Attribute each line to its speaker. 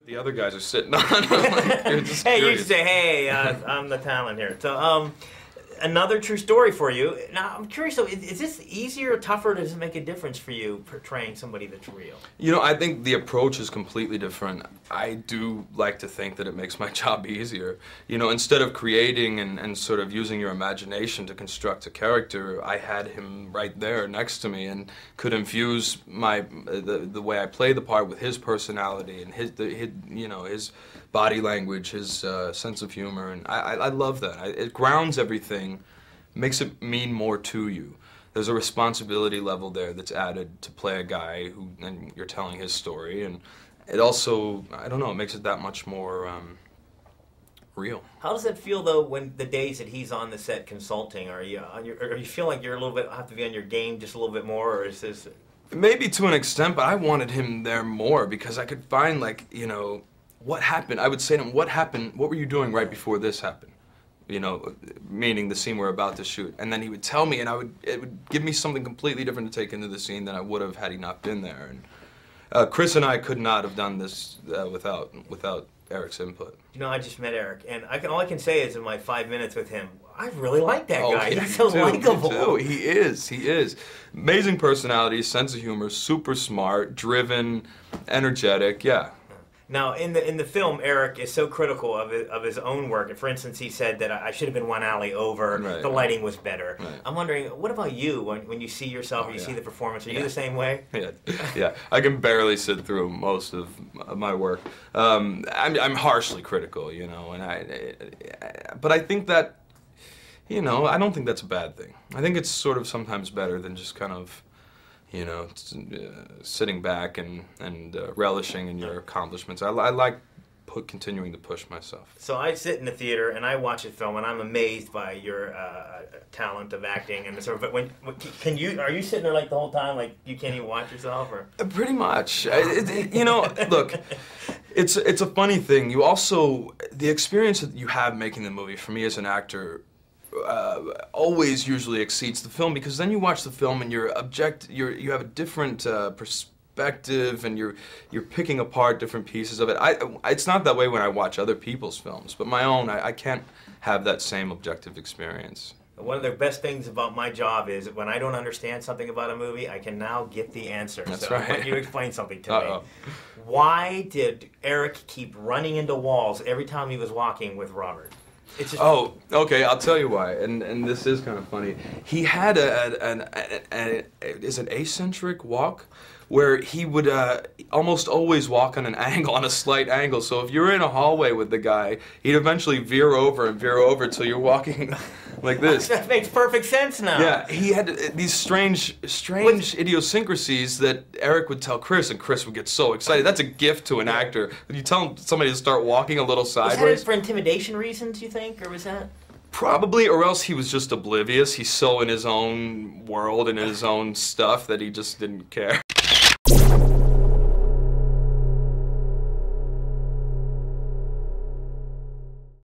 Speaker 1: The other guys are sitting on. Like, you're just
Speaker 2: hey,
Speaker 1: curious.
Speaker 2: you should say, hey, I'm the talent here. So, another true story for you. Now, I'm curious though, is this easier or tougher? Does it make a difference for you portraying somebody that's real?
Speaker 1: You know, I think the approach is completely different. I do like to think that it makes my job easier. You know, instead of creating and sort of using your imagination to construct a character, I had him right there next to me and could infuse the way I play the part with his personality and his body language, his sense of humor, and I love that. It grounds everything, makes it mean more to you. There's a responsibility level there that's added to play a guy who, and you're telling his story, and it also, I don't know, it makes it that much more real.
Speaker 2: How does it feel though when the days that he's on the set consulting? Are you feel like you're a little bit have to be on your game just a little bit more, or is this?
Speaker 1: Maybe to an extent, but I wanted him there more because I could find, like, you know, what happened. I would say to him, what happened? What were you doing right before this happened? You know, meaning the scene we're about to shoot. And then he would tell me, and it would give me something completely different to take into the scene than I would have had he not been there. And Chris and I could not have done this without Eric's input.
Speaker 2: You know, I just met Eric, and all I can say is in my 5 minutes with him, I really like that guy.
Speaker 1: Yeah,
Speaker 2: He's so likable.
Speaker 1: He is. Amazing personality, sense of humor, super smart, driven, energetic, yeah.
Speaker 2: Now, in the film, Eric is so critical of his own work. And for instance, he said that I should have been one alley over.
Speaker 1: Right,
Speaker 2: the lighting was better.
Speaker 1: Right.
Speaker 2: I'm wondering, what about you when you see yourself or you see the performance? Are you the same way?
Speaker 1: Yeah. I can barely sit through most of my work. I'm harshly critical, you know, but I think that, you know, I don't think that's a bad thing. I think it's sort of sometimes better than just kind of, you know, sitting back and relishing in your accomplishments. I like continuing to push myself.
Speaker 2: So I sit in the theater and I watch a film and I'm amazed by your talent of acting and sort of. But are you sitting there like the whole time, like you can't even watch yourself, or?
Speaker 1: Pretty much. You know, look, it's a funny thing. You also, the experience that you have making the movie for me as an actor. Always usually exceeds the film, because then you watch the film and you have a different perspective, and you're picking apart different pieces of it. It's not that way when I watch other people's films, but my own, I can't have that same objective experience.
Speaker 2: One of the best things about my job is when I don't understand something about a movie, I can now get the answer.
Speaker 1: That's
Speaker 2: so
Speaker 1: right.
Speaker 2: I want you to explain something to me. Why did Eric keep running into walls every time he was walking with Robert? It's just...
Speaker 1: Oh, okay, I'll tell you why, and this is kind of funny. He had an eccentric walk, where he would almost always walk on an angle, on a slight angle. So if you're in a hallway with the guy, he'd eventually veer over until you're walking like this.
Speaker 2: That makes perfect sense now.
Speaker 1: Yeah, he had these strange idiosyncrasies that Eric would tell Chris, and Chris would get so excited. That's a gift to an actor. When you tell somebody to start walking a little sideways.
Speaker 2: Was that for intimidation reasons, you think, or was that?
Speaker 1: Probably, or else he was just oblivious. He's so in his own world and in his own stuff that he just didn't care.